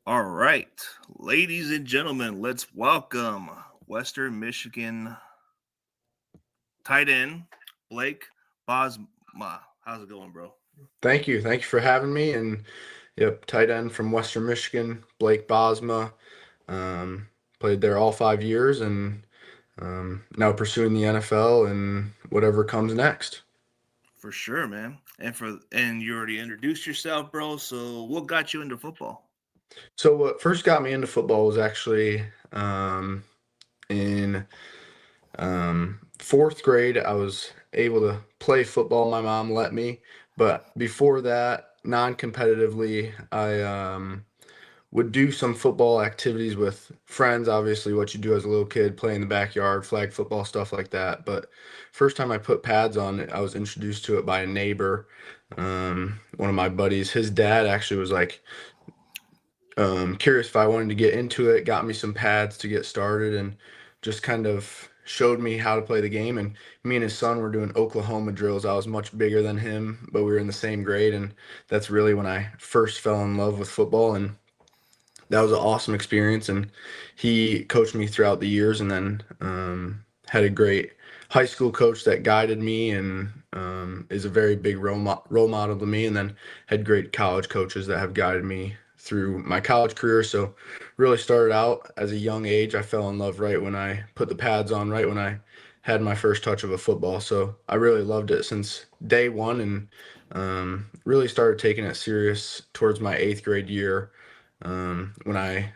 All right, ladies and gentlemen, let's welcome Western Michigan tight end Blake Bosma. How's it going, bro? Thank you. Thank you for having me. And yep, tight end from Western Michigan, Blake Bosma. Um, Played there all 5 years and now pursuing the NFL and whatever comes next. For sure, man. And you already introduced yourself, bro. So what got you into football? So, what first got me into football was actually in fourth grade. I was able to play football. My mom let me. But before that, non competitively, I would do some football activities with friends, obviously what you do as a little kid, play in the backyard, flag football, stuff like that. But first time I put pads on, I was introduced to it by a neighbor, one of my buddies. His dad actually was like curious if I wanted to get into it, got me some pads to get started, and just kind of showed me how to play the game. And me and his son were doing Oklahoma drills. I was much bigger than him, but we were in the same grade, and that's really when I first fell in love with football. And that was an awesome experience, and he coached me throughout the years, and then had a great high school coach that guided me and is a very big role model to me, and then had great college coaches that have guided me through my college career. So really started out as a young age. I fell in love right when I put the pads on, right when I had my first touch of a football. So I really loved it since day one, and really started taking it serious towards my eighth grade year, when I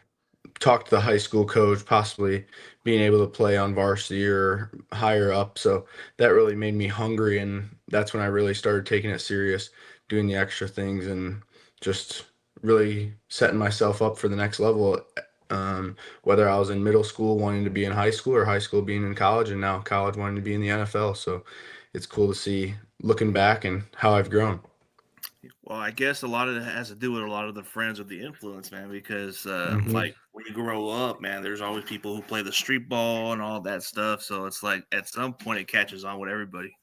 talked to the high school coach, possibly being able to play on varsity or higher up. So that really made me hungry, and that's when I really started taking it serious, doing the extra things, and just really setting myself up for the next level. Whether I was in middle school wanting to be in high school, or high school being in college, and now college wanting to be in the NFL. So it's cool to see looking back and how I've grown. Well, I guess a lot of it has to do with a lot of the friends with the influence, man. Because Hmm. like when you grow up, man, there's always people who play the street ball and all that stuff. So it's like at some point it catches on with everybody.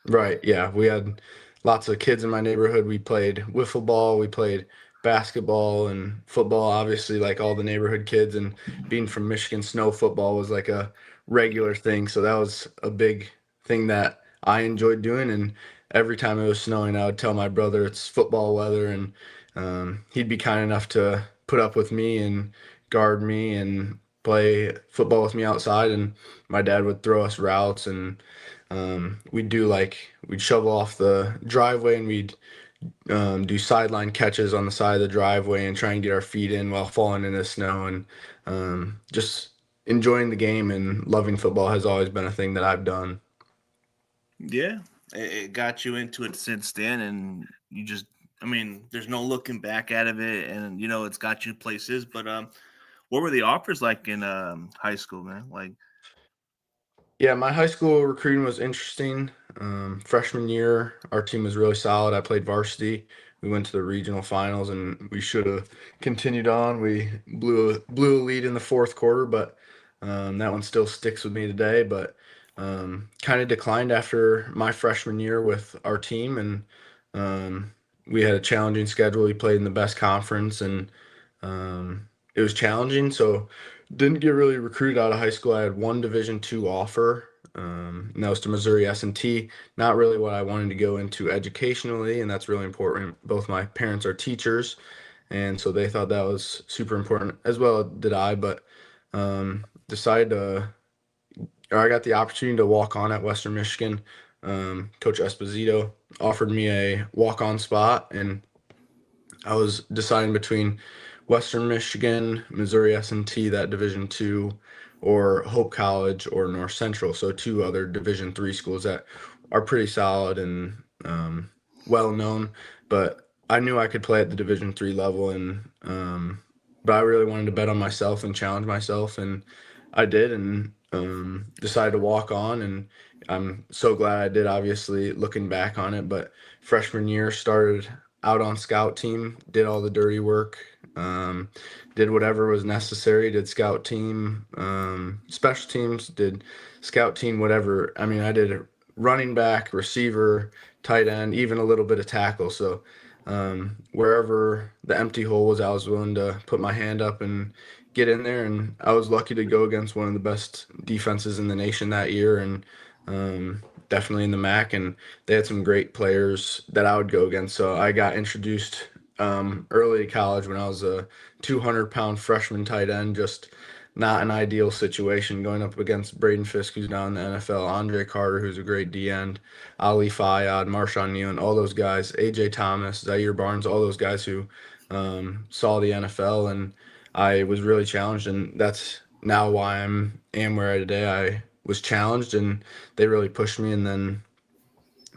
Right. Yeah. We had lots of kids in my neighborhood. We played wiffle ball, we played basketball and football, obviously, like all the neighborhood kids. And being from Michigan, snow football was like a regular thing. So that was a big thing that I enjoyed doing. And every time it was snowing, I would tell my brother it's football weather. And he'd be kind enough to put up with me and guard me and play football with me outside. And my dad would throw us routes, and we'd shovel off the driveway, and we'd do sideline catches on the side of the driveway and try and get our feet in while falling in the snow. And just enjoying the game and loving football has always been a thing that I've done. Yeah, it got you into it since then, and you just, I mean, there's no looking back out of it, and it's got you places. But what were the offers like in high school, man? Like, Yeah, my high school recruiting was interesting. Freshman year, our team was really solid. I played varsity. We went to the regional finals, and we should have continued on. We blew a lead in the fourth quarter, but that one still sticks with me today. But kind of declined after my freshman year with our team, and um, we had a challenging schedule. We played in the best conference, and it was challenging. So didn't get really recruited out of high school. I had one Division II offer, and that was to Missouri S&T. Not really what I wanted to go into educationally, and that's really important. Both my parents are teachers, and so they thought that was super important, as well did I. But decided to, or I got the opportunity to walk on at Western Michigan. Coach Esposito offered me a walk on spot, and I was deciding between Western Michigan, Missouri S&T, that Division II, or Hope College or North Central. So two other Division III schools that are pretty solid and well known. But I knew I could play at the Division III level, and but I really wanted to bet on myself and challenge myself, and I did, and decided to walk on, and I'm so glad I did. Obviously, looking back on it, but freshman year started out on scout team, did all the dirty work, did whatever was necessary, did scout team, special teams, did scout team, whatever. I mean, I did running back, receiver, tight end, even a little bit of tackle. So Wherever the empty hole was, I was willing to put my hand up and get in there. And I was lucky to go against one of the best defenses in the nation that year, and definitely in the MAC. And they had some great players that I would go against. So I got introduced early college when I was a 200-pound freshman tight end, just not an ideal situation going up against Braden Fisk, who's now in the NFL, Andre Carter, who's a great D end, Ali Fayyad, Marshawn Nealon, all those guys, AJ Thomas, Zaire Barnes, all those guys who saw the NFL, and I was really challenged, and that's now why am where I am today. I was challenged, and they really pushed me, and then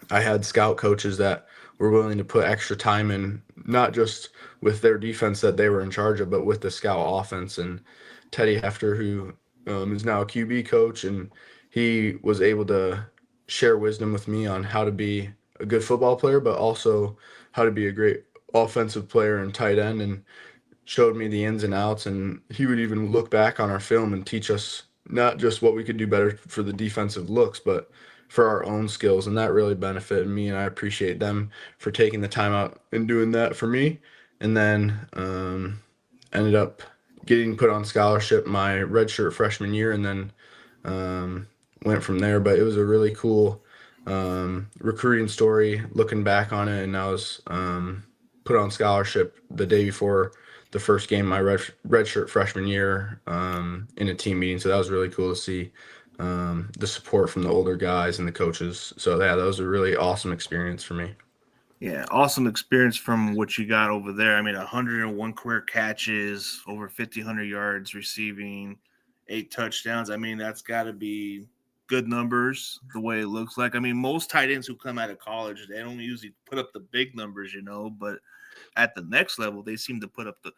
I had scout coaches that were willing to put extra time in, not just with their defense that they were in charge of, but with the scout offense. And Teddy Hefter, who is now a QB coach, and he was able to share wisdom with me on how to be a good football player, but also how to be a great offensive player and tight end. And showed me the ins and outs, and he would even look back on our film and teach us not just what we could do better for the defensive looks, but for our own skills. And that really benefited me, and I appreciate them for taking the time out and doing that for me. And then ended up getting put on scholarship my redshirt freshman year, and then um, went from there. But it was a really cool recruiting story looking back on it. And I was put on scholarship the day before the first game my redshirt freshman year in a team meeting. So that was really cool to see the support from the older guys and the coaches. So yeah, that was a really awesome experience for me. Yeah, awesome experience from what you got over there. I mean, 101 career catches, over 1,500 yards receiving, 8 touchdowns. I mean, that's got to be good numbers the way it looks like. I mean, most tight ends who come out of college, they don't usually put up the big numbers, but at the next level, they seem to put up the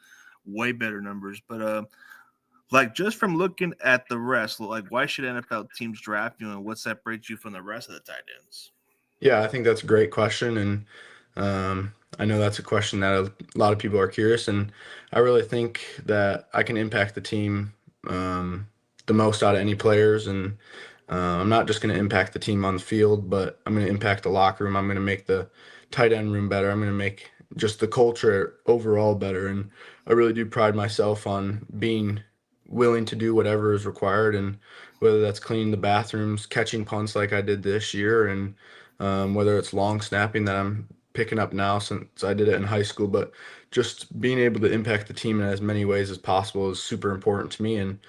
way better numbers. But like just from looking at the rest, like why should NFL teams draft you, and what separates you from the rest of the tight ends? Yeah, I think that's a great question, and I know that's a question that a lot of people are curious, and I really think that I can impact the team um, the most out of any players, and I'm not just going to impact the team on the field, but I'm going to impact the locker room. I'm going to make the tight end room better. I'm going to make just the culture overall better, and I really do pride myself on being willing to do whatever is required, and whether that's cleaning the bathrooms, catching punts like I did this year, and whether it's long snapping that I'm picking up now since I did it in high school, but just being able to impact the team in as many ways as possible is super important to me. And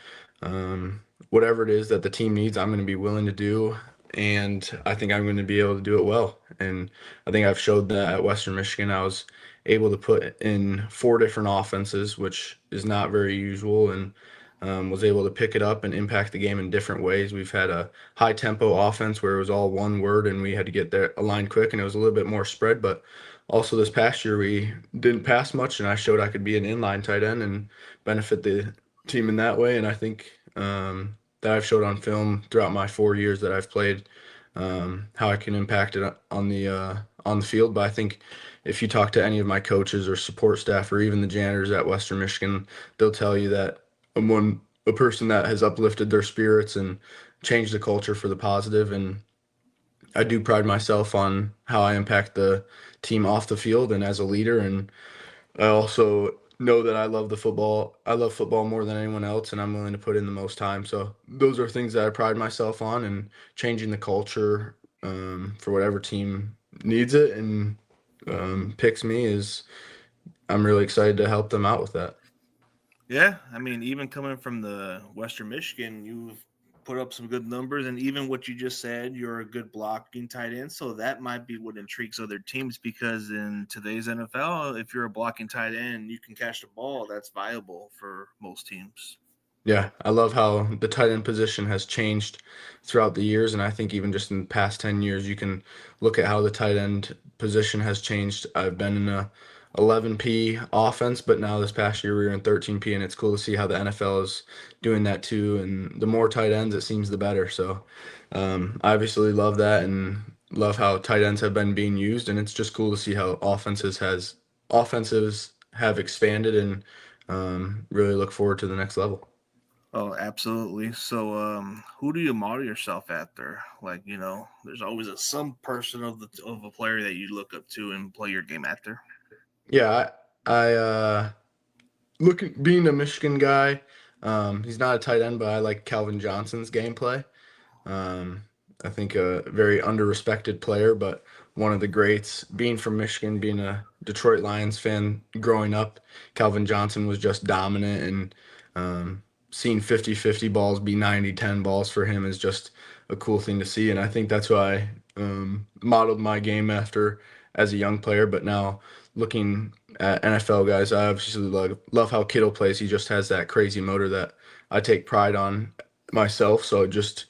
um, whatever it is that the team needs, I'm going to be willing to do. And I think I'm going to be able to do it well. And I think I've showed that at Western Michigan. I was able to put in 4 different offenses, which is not very usual, and was able to pick it up and impact the game in different ways. We've had a high tempo offense where it was all one word and we had to get there aligned quick, and it was a little bit more spread. But also this past year we didn't pass much, and I showed I could be an inline tight end and benefit the team in that way. And I think that I've showed on film throughout my 4 years that I've played how I can impact it on the field. But I think if you talk to any of my coaches or support staff or even the janitors at Western Michigan, they'll tell you that I'm a person that has uplifted their spirits and changed the culture for the positive. And I do pride myself on how I impact the team off the field and as a leader. And I also know that I love the football. I love football more than anyone else, and I'm willing to put in the most time. So those are things that I pride myself on, and changing the culture for whatever team needs it and picks me is I'm really excited to help them out with that. Yeah, I mean, even coming from the Western Michigan, you've put up some good numbers, and even what you just said, you're a good blocking tight end. So that might be what intrigues other teams because in today's NFL, if you're a blocking tight end, you can catch the ball. That's viable for most teams. Yeah, I love how the tight end position has changed throughout the years, and I think even just in the past 10 years, you can look at how the tight end position has changed. I've been in a 11P offense, but now this past year we were in 13P, and it's cool to see how the NFL is doing that too. And the more tight ends, it seems the better. So I obviously love that and love how tight ends have been being used, and it's just cool to see how offensives have expanded, and really look forward to the next level. Oh, absolutely. So, who do you model yourself after? Like, there's always some person of a player that you look up to and play your game after. Yeah, looking being a Michigan guy, he's not a tight end, but I like Calvin Johnson's gameplay. Um, I think a very underrespected player, but one of the greats. Being from Michigan, being a Detroit Lions fan growing up, Calvin Johnson was just dominant, and seeing 50-50 balls be 90-10 balls for him is just a cool thing to see. And I think that's why I modeled my game after as a young player. But now looking at NFL guys, I obviously love how Kittle plays. He just has that crazy motor that I take pride on myself. So just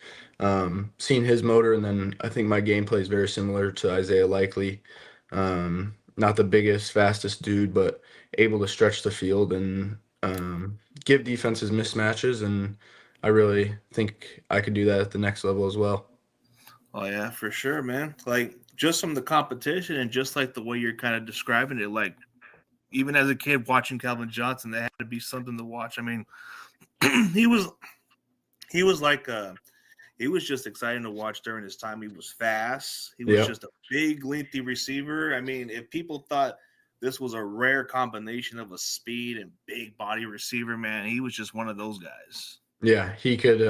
seeing his motor, and then I think my gameplay is very similar to Isaiah Likely. Not the biggest, fastest dude, but able to stretch the field and give defenses mismatches. And I really think I could do that at the next level as well. Oh yeah, for sure, man. Like just from the competition and just like the way you're kind of describing it, like even as a kid watching Calvin Johnson, that had to be something to watch. I mean, he was he was like he was just exciting to watch during his time. He was fast. He was Yep. just a big, lengthy receiver. I mean, if people thought this was a rare combination of a speed and big body receiver, man, he was just one of those guys. Yeah, he could.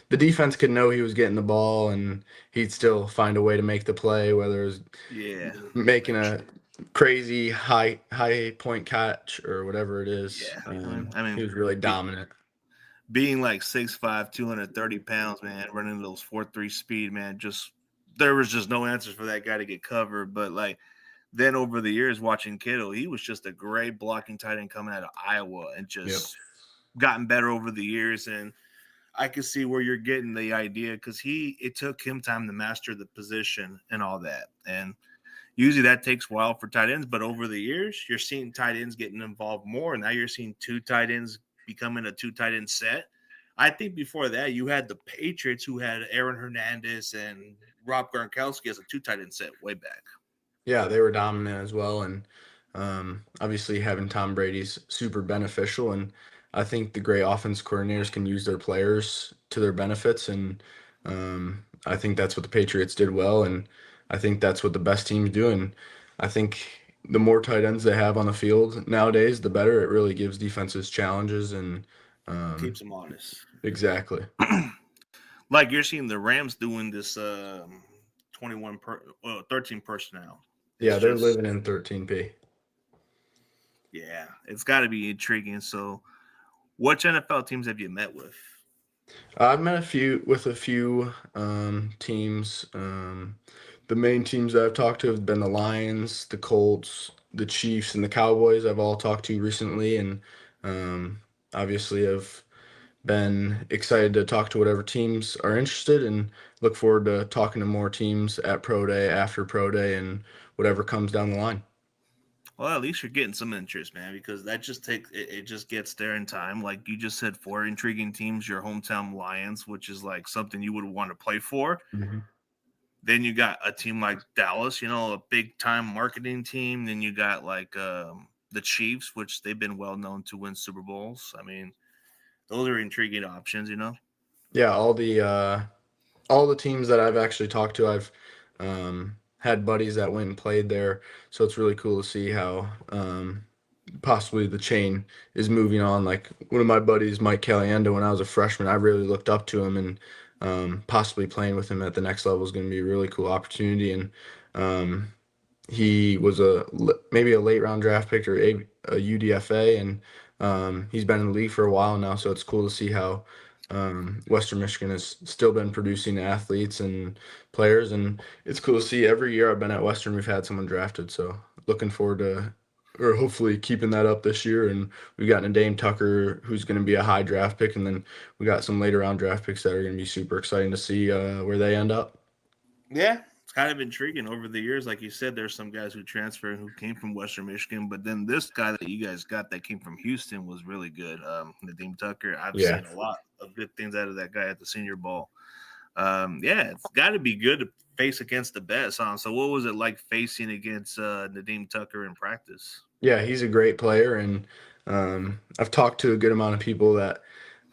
The defense could know he was getting the ball, and he'd still find a way to make the play, whether it was Yeah, making for a sure. crazy high point catch or whatever it is. Yeah, I He mean, was really dominant. being like 6'5", 230 pounds, man, running those 4.3 speed, man, just there was just no answers for that guy to get covered. But like then over the years watching Kittle, he was just a great blocking tight end coming out of Iowa and Yep. just gotten better over the years. And I can see where you're getting the idea because it took him time to master the position and all that. And usually that takes a while for tight ends, but over the years, you're seeing tight ends getting involved more. Now you're seeing two tight ends becoming a two tight end set. I think before that, you had the Patriots who had Aaron Hernandez and Rob Gronkowski as a two tight end set way back. Yeah, they were dominant as well, and obviously having Tom Brady's super beneficial. And I think the great offense coordinators can use their players to their benefits, and I think that's what the Patriots did well, and I think that's what the best teams do. And I think the more tight ends they have on the field nowadays, the better. It really gives defenses challenges, and um, Keeps them honest. exactly. Like you're seeing the Rams doing this 13 personnel. It's Yeah, they're just living in 13P. yeah, it's got to be intriguing. So, which NFL teams have you met with? I've met a few teams. The main teams that I've talked to have been the Lions, the Colts, the Chiefs, and the Cowboys. I've all talked to recently, and um, obviously have been excited to talk to whatever teams are interested, and look forward to talking to more teams at Pro Day, after Pro Day, and whatever comes down the line. Well, at least you're getting some interest, man, because that just takes it just gets there in time. Like you just said, four intriguing teams, your hometown Lions, which is like something you would want to play for. Mhm. Then you got a team like Dallas, a big time marketing team. Then you got like the Chiefs, which they've been well known to win Super Bowls. I mean, those are intriguing options. Yeah, all the teams that I've actually talked to, I've had buddies that went and played there, so it's really cool to see how possibly the chain is moving on. Like one of my buddies, Mike Caliendo, when I was a freshman, I really looked up to him, and possibly playing with him at the next level is going to be a really cool opportunity. And um, he was maybe a late round draft pick or a UDFA, and he's been in the league for a while now. So it's cool to see how Western Michigan has still been producing athletes and players, and it's cool to see every year I've been at Western we've had someone drafted. So looking forward to, or hopefully keeping that up this year. And we've got Dame Tucker, who's going to be a high draft pick, and then we got some later round draft picks that are going to be super exciting to see where they end up. Yeah, it's kind of intriguing over the years. Like you said, there's some guys who transferred who came from Western Michigan, but then this guy that you guys got that came from Houston was really good. Nadeem Tucker. I've Yeah. seen a lot of good things out of that guy at the Senior Bowl. Yeah, it's got to be good to face against the best. So, what was it like facing against Nadeem Tucker in practice? Yeah, he's a great player, and I've talked to a good amount of people that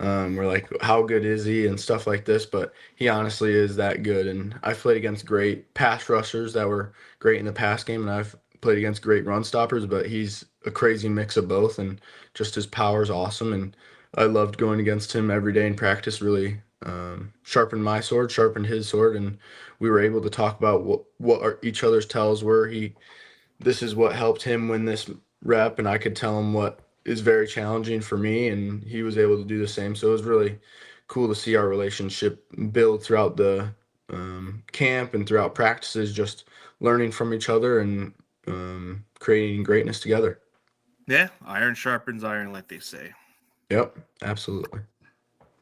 were like, "How good is he?" and stuff like this. But he honestly is that good. And I've played against great pass rushers that were great in the pass game, and I've played against great run stoppers, but he's a crazy mix of both, and just his power is awesome. And I loved going against him every day in practice. Really sharpened my sword, sharpened his sword, and we were able to talk about what each other's tells were. This is what helped him win this rep, and I could tell him what is very challenging for me, and he was able to do the same. So it was really cool to see our relationship build throughout the camp and throughout practices, just learning from each other and creating greatness together. Yeah, iron sharpens iron, like they say. Yep, absolutely.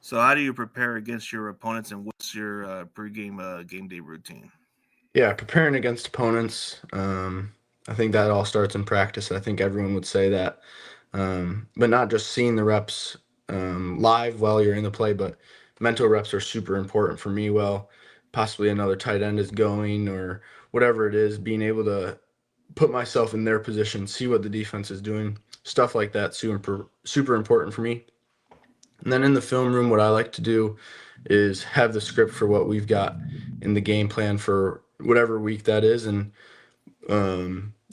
So, how do you prepare against your opponents, and what's your pregame game day routine? Yeah, preparing against opponents. I think that all starts in practice. I think everyone would say that, but not just seeing the reps live while you're in the play, but mental reps are super important for me. Well, possibly another tight end is going or whatever it is, being able to put myself in their position, see what the defense is doing, stuff like that. Super important for me. And then in the film room, what I like to do is have the script for what we've got in the game plan for whatever week that is, and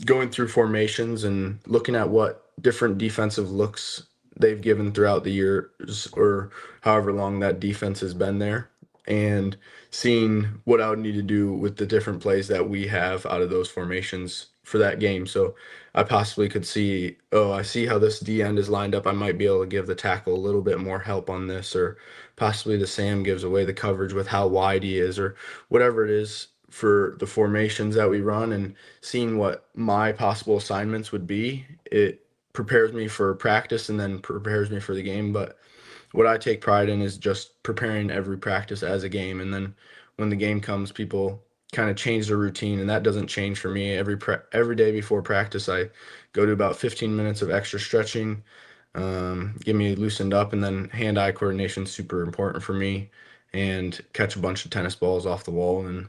going through formations and looking at what different defensive looks they've given throughout the years or however long that defense has been there, and seeing what I would need to do with the different plays that we have out of those formations for that game. So I possibly could see, oh, I see how this D end is lined up. I might be able to give the tackle a little bit more help on this, or possibly the Sam gives away the coverage with how wide he is, or whatever it is for the formations that we run. And seeing what my possible assignments would be, it prepares me for practice and then prepares me for the game. But what I take pride in is just preparing every practice as a game. And then when the game comes, people kind of change their routine, and that doesn't change for me. Every day before practice, I go to about 15 minutes of extra stretching, get me loosened up, and then hand-eye coordination super important for me, and catch a bunch of tennis balls off the wall. And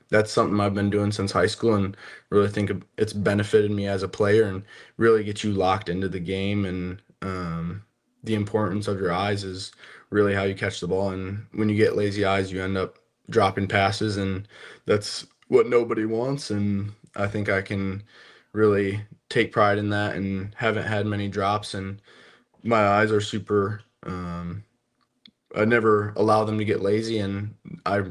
that's something I've been doing since high school, and really think it's benefited me as a player and really get you locked into the game. And the importance of your eyes is really how you catch the ball. And when you get lazy eyes, you end up dropping passes, and that's what nobody wants. And I think I can really take pride in that and haven't had many drops. And my eyes are super. I never allow them to get lazy, and I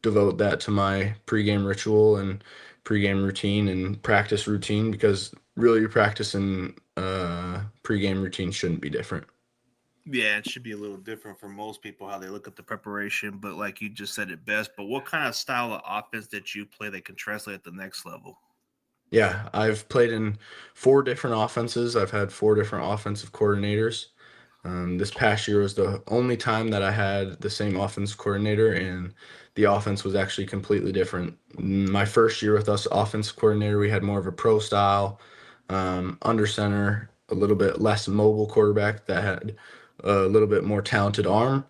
devote that to my pregame ritual and pregame routine and practice routine, because really your practice and pregame routine shouldn't be different. Yeah, it should be a little different for most people how they look at the preparation, but like you just said it best. But what kind of style of offense that you play that can translate at the next level? Yeah, I've played in 4 different offenses. I've had 4 different offensive coordinators. This past year was the only time that I had the same offense coordinator, and the offense was actually completely different. My first year with us, offense coordinator, we had more of a pro style, under center, a little bit less mobile quarterback that had a little bit more talented arm,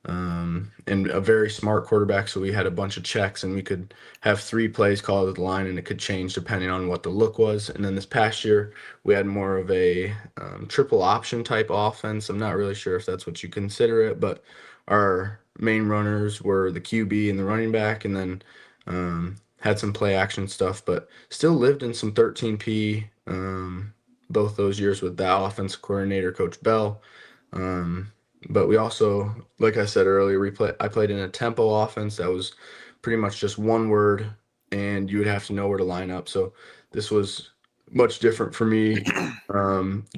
and a very smart quarterback. So we had a bunch of checks, and we could have 3 plays called at the line, and it could change depending on what the look was. And then this past year, we had more of a triple option type offense. I'm not really sure if that's what you consider it, but our main runners were the QB and the running back, and then had some play action stuff, but still lived in some 13P both those years with that offense coordinator, Coach Bell. Um, but we also, like I said earlier, I played in a tempo offense that was pretty much just one word, and you would have to know where to line up. So this was much different for me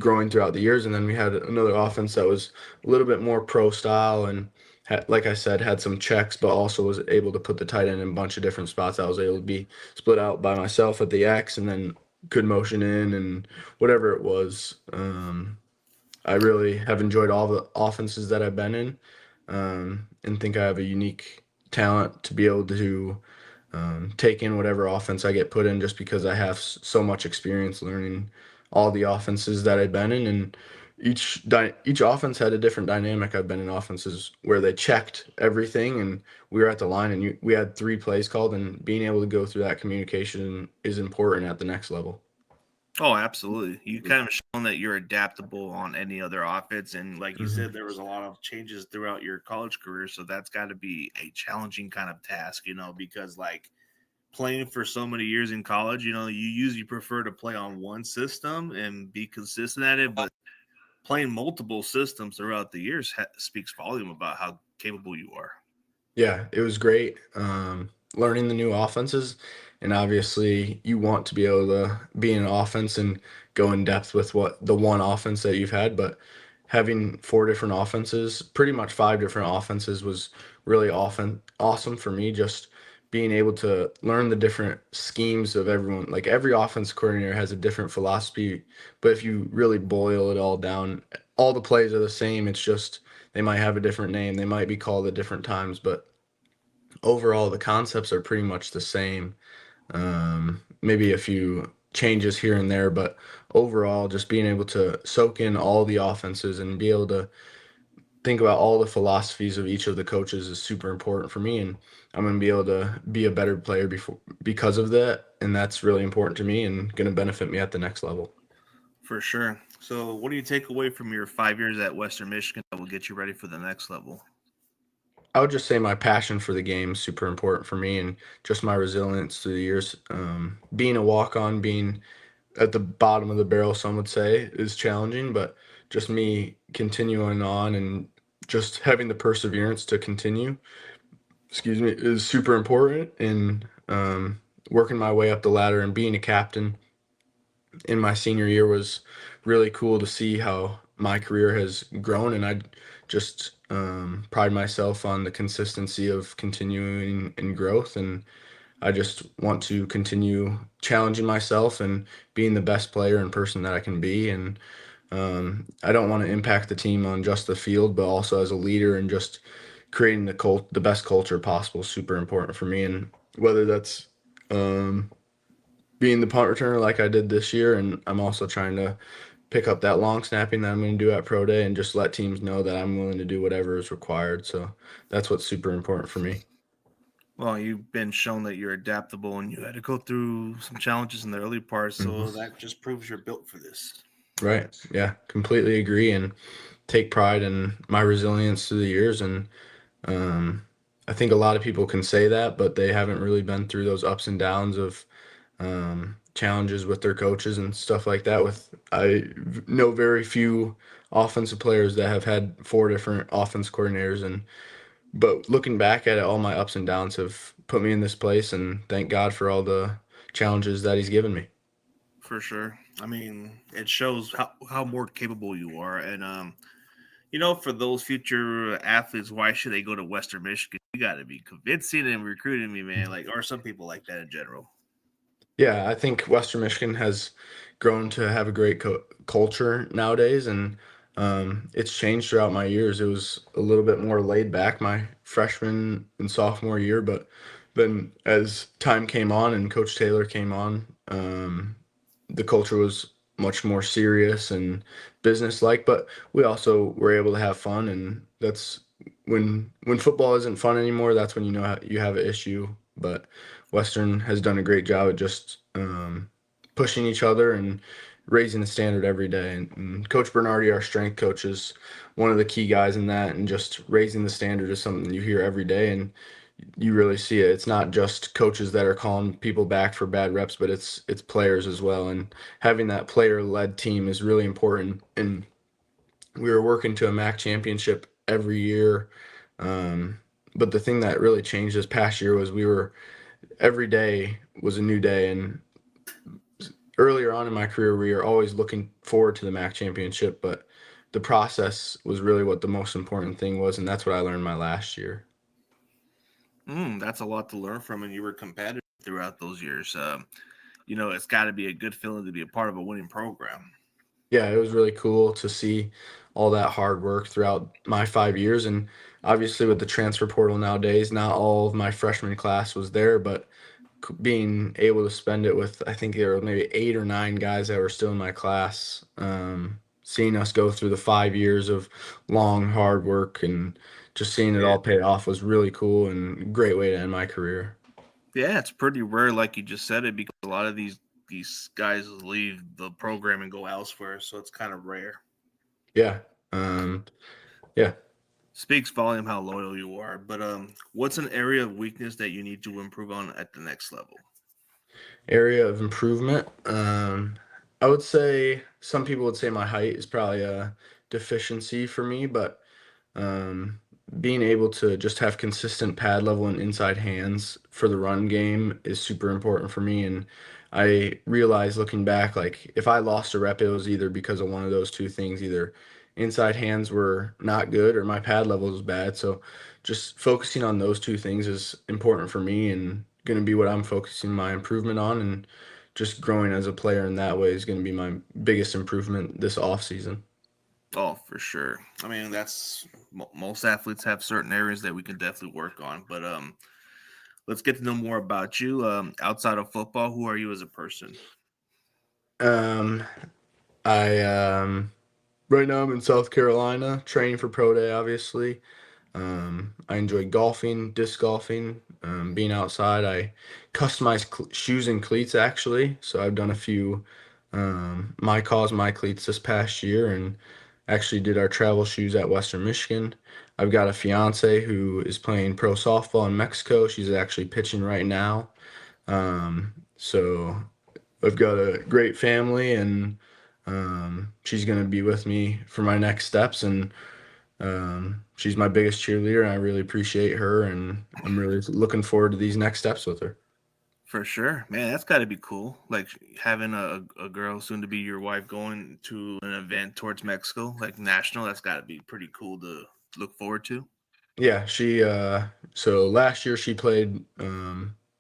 growing throughout the years. And then we had another offense that was a little bit more pro style, and like I said, had some checks, but also was able to put the tight end in a bunch of different spots. I was able to be split out by myself at the X, and then could motion in and whatever it was. I really have enjoyed all the offenses that I've been in, and think I have a unique talent to be able to take in whatever offense I get put in, just because I have so much experience learning all the offenses that I've been in. And each offense had a different dynamic. I've been in offenses where they checked everything, and we were at the line, and we had 3 plays called, and being able to go through that communication is important at the next level. Oh, absolutely. You kind of shown that you're adaptable on any other offense, and like you Mhm. said, there was a lot of changes throughout your college career, so that's got to be a challenging kind of task, because like playing for so many years in college, you know, you usually prefer to play on one system and be consistent at it, but playing multiple systems throughout the years speaks volume about how capable you are. Yeah, it was great. Learning the new offenses, and obviously you want to be able to be in an offense and go in depth with what the one offense that you've had, but having four different offenses, pretty much five different offenses, was really often awesome for me. Just being able to learn the different schemes of everyone. Like every offense coordinator has a different philosophy, but if you really boil it all down, all the plays are the same. It's just they might have a different name, they might be called at different times, but overall the concepts are pretty much the same. Maybe a few changes here and there, but overall just being able to soak in all the offenses and be able to think about all the philosophies of each of the coaches is super important for me, and I'm going to be able to be a better player before because of that, and that's really important to me and going to benefit me at the next level. For sure. So, what do you take away from your 5 years at Western Michigan that will get you ready for the next level? I would just say my passion for the game is super important for me, and just my resilience through the years. Being a walk on, being at the bottom of the barrel, some would say, is challenging, but just me continuing on and just having the perseverance to continue, excuse me, is super important. And working my way up the ladder and being a captain in my senior year was really cool to see how my career has grown. And I just pride myself on the consistency of continuing in growth. And I just want to continue challenging myself and being the best player and person that I can be. And I don't want to impact the team on just the field, but also as a leader and just creating the best culture possible is super important for me. And whether that's um, being the punt returner like I did this year, and I'm also trying to pick up that long snapping that I'm going to do at pro day and just let teams know that I'm willing to do whatever is required. So that's what's super important for me. Well, you've been shown that you're adaptable and you had to go through some challenges in the early parts, so Hmm. that just proves you're built for this. Right. Yeah. Completely agree and take pride in my resilience through the years. And um, I think a lot of people can say that, but they haven't really been through those ups and downs of challenges with their coaches and stuff like that. I know very few offensive players that have had four different offense coordinators, and but looking back at it, all my ups and downs have put me in this place, and thank God for all the challenges that He's given me. For sure. I mean, it shows how more capable you are. And, you know, for those future athletes, why should they go to Western Michigan? You got to be convincing and recruiting me, man. Like, or some people like that in general. Yeah, I think Western Michigan has grown to have a great culture nowadays, and it's changed throughout my years. It was a little bit more laid back my freshman and sophomore year, but then as time came on and Coach Taylor came on, the culture was much more serious and business-like. But we also were able to have fun, and that's when football isn't fun anymore. That's when you know you have an issue. But Western has done a great job at just pushing each other and raising the standard every day. And Coach Bernardi, our strength coach, is one of the key guys in that. And just raising the standard is something you hear every day, and you really see it. It's not just coaches that are calling people back for bad reps, but it's players as well. And having that player-led team is really important. And we were working to a MAC championship every year. But the thing that really changed this past year was we were every day was a new day. And earlier on in my career, we were always looking forward to the MAC championship, but the process was really what the most important thing was, and that's what I learned my last year. That's a lot to learn from, and you were competitive throughout those years. You know, it's got to be a good feeling to be a part of a winning program. Yeah, it was really cool to see all that hard work throughout my 5 years. And obviously, with the transfer portal nowadays, not all of my freshman class was there, but being able to spend it with, I think there were maybe 8 or 9 guys that were still in my class, seeing us go through the 5 years of long, hard work and just seeing it Yeah. all pay off was really cool and a great way to end my career. Yeah, it's pretty rare, like you just said it, because a lot of these guys leave the program and go elsewhere, so it's kind of rare. Yeah. Um, yeah. Speaks volume how loyal you are. But what's an area of weakness that you need to improve on at the next level? Area of improvement. I would say some people would say my height is probably a deficiency for me, but um, being able to just have consistent pad level and inside hands for the run game is super important for me. And I realized looking back, like if I lost a rep, it was either because of one of those two things, either inside hands were not good or my pad level was bad. So just focusing on those two things is important for me and going to be what I'm focusing my improvement on. And just growing as a player in that way is going to be my biggest improvement this off season. Oh, for sure. I mean, that's most athletes have certain areas that we can definitely work on. But let's get to know more about you. Outside of football, who are you as a person? Um, I Right now I'm in South Carolina training for pro day, obviously. I enjoy golfing, disc golfing, being outside. I customize shoes and cleats actually. So I've done a few my cause my cleats this past year and actually did our travel shoes at Western Michigan. I've got a fiance who is playing pro softball in Mexico. She's actually pitching right now. So I've got a great family and she's going to be with me for my next steps. And she's my biggest cheerleader, and I really appreciate her. And I'm really looking forward to these next steps with her. For sure, man. That's got to be cool. Like having a girl soon to be your wife going to an event towards Mexico, like national. That's got to be pretty cool to look forward to. Yeah, so last year she played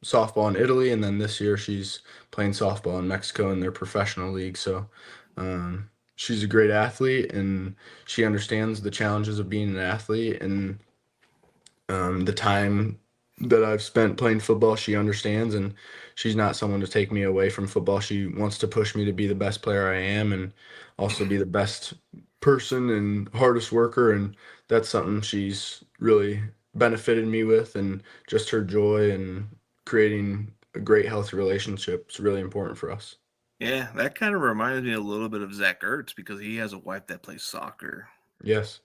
softball in Italy, and then this year she's playing softball in Mexico in their professional league. So she's a great athlete, and she understands the challenges of being an athlete. And the time that I've spent playing football, she understands, and she's not someone to take me away from football. She wants to push me to be the best player I am and also be the best person and hardest worker. And that's something she's really benefited me with, and just her joy and creating a great, healthy relationship is really important for us. Yeah, that kind of reminds me a little bit of Zach Ertz because he has a wife that plays soccer Yes.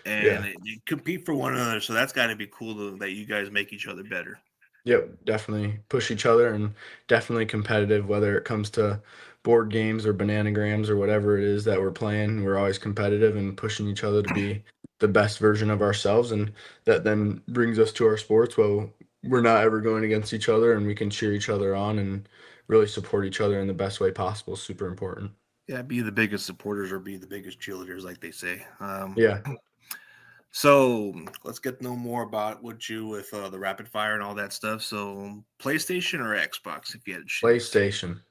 and Yeah. they compete for one another. So that's got to be cool that you guys make each other better. Yep, definitely push each other and definitely competitive, whether it comes to board games or bananagrams or whatever it is that we're playing. We're always competitive and pushing each other to be the best version of ourselves. And that then brings us to our sports. Well, we're not ever going against each other and we can cheer each other on and really support each other in the best way possible. Super important. Yeah, be the biggest supporters or be the biggest cheerleaders, like they say. Yeah. So let's get to know more about what you with the rapid fire and all that stuff. So PlayStation or Xbox, if you had to choose. PlayStation.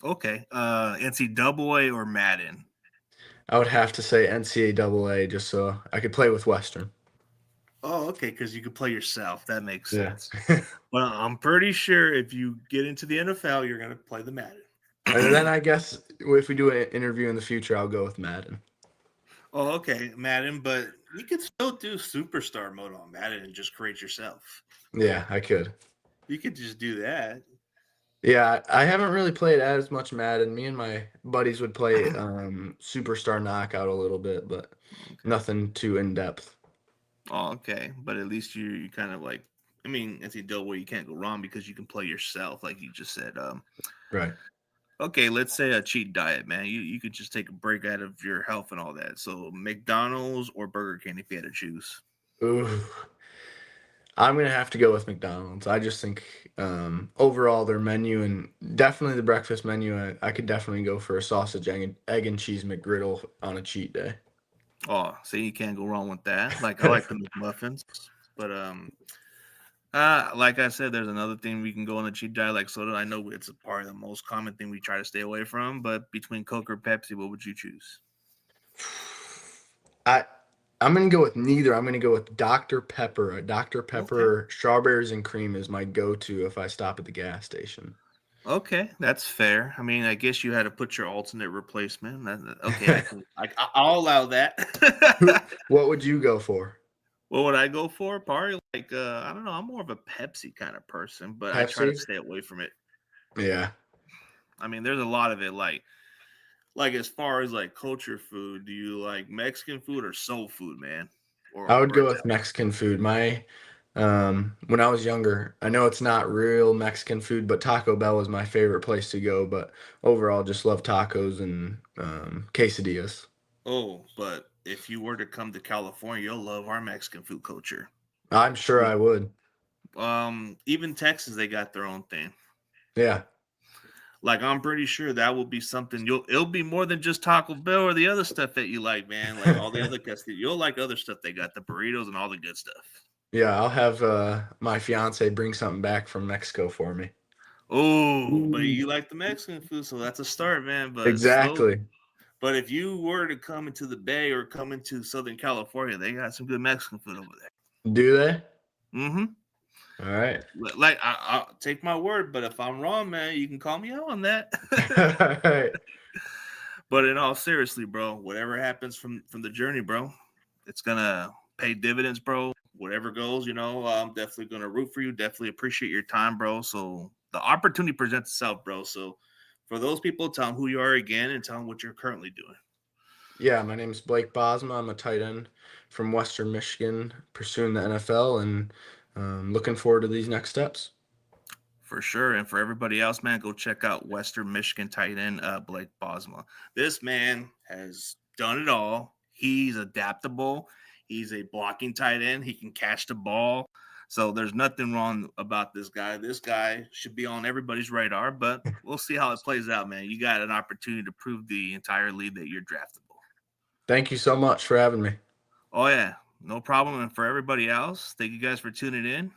Okay. NCAA or Madden. I would have to say NCAA just so I could play with Western. Oh, okay, because you could play yourself. That makes Yeah. sense. Well, I'm pretty sure if you get into the NFL, you're gonna play the Madden. And then I guess if we do an interview in the future, I'll go with Madden. Oh, okay, Madden, but you could still do superstar mode on Madden and just create yourself. Yeah, I could. You could just do that. Yeah, I haven't really played as much Madden. Me and my buddies would play Superstar Knockout a little bit, but Okay. nothing too in depth. Oh, okay. But at least you kind of like. I mean, NCAA, you can't go wrong because you can play yourself, like you just said. Right. Okay, let's say a cheat diet, man. You could just take a break out of your health and all that. So McDonald's or Burger King if you had to choose. Ooh, I'm gonna have to go with McDonald's. I just think overall their menu and definitely the breakfast menu, I could definitely go for a sausage, egg and cheese McGriddle on a cheat day. Oh, see, you can't go wrong with that. Like I like the McMuffins, but like I said, there's another thing we can go on a cheat diet like soda. I know it's a part of the most common thing we try to stay away from, but between Coke or Pepsi, what would you choose? I I'm gonna go with neither. I'm gonna go with Dr. Pepper. A Dr. Okay. Pepper strawberries and cream is my go-to if I stop at the gas station. Okay, that's fair. I mean, I guess you had to put your alternate replacement. Okay, I'll allow that. What would you go for? What would I go for? Probably like I don't know. I'm more of a Pepsi kind of person, but I try to Pepsi? stay away from it. Yeah. I mean, there's a lot of it. Like as far as like culture food, do you like Mexican food or soul food, man? I would or go with Mexican food. When I was younger, I know it's not real Mexican food, but Taco Bell was my favorite place to go. But overall, just love tacos and quesadillas. but if you were to come to California, you'll love our Mexican food culture. I'm sure I would. Even Texas, they got their own thing. Yeah. Like I'm pretty sure that will be something it'll be more than just Taco Bell or the other stuff that you like, man. Like all the other you'll like other stuff they got, the burritos and all the good stuff. Yeah, I'll have my fiance bring something back from Mexico for me. Oh, but you like the Mexican food, so that's a start, man. Exactly. But if you were to come into the Bay or come into Southern California, they got some good Mexican food over there. Do they? Mm-hmm. All right. Like I'll take my word, but if I'm wrong, man, you can call me out on that. All right. But in all seriously, bro, whatever happens from the journey, bro, it's gonna pay dividends, bro. Whatever goes, I'm definitely gonna root for you. Definitely appreciate your time, bro. So the opportunity presents itself, bro. So for those people, tell them who you are again and tell them what you're currently doing. Yeah, my name's Blake Bosma. I'm a tight end from Western Michigan, pursuing the NFL and looking forward to these next steps. For sure. And for everybody else, man, go check out Western Michigan tight end Blake Bosma. This man has done it all. He's adaptable. He's a blocking tight end. He can catch the ball. So there's nothing wrong about this guy. This guy should be on everybody's radar, but we'll see how it plays out, man. You got an opportunity to prove the entire league that you're draftable. Thank you so much for having me. Oh, yeah. No problem. And for everybody else, thank you guys for tuning in.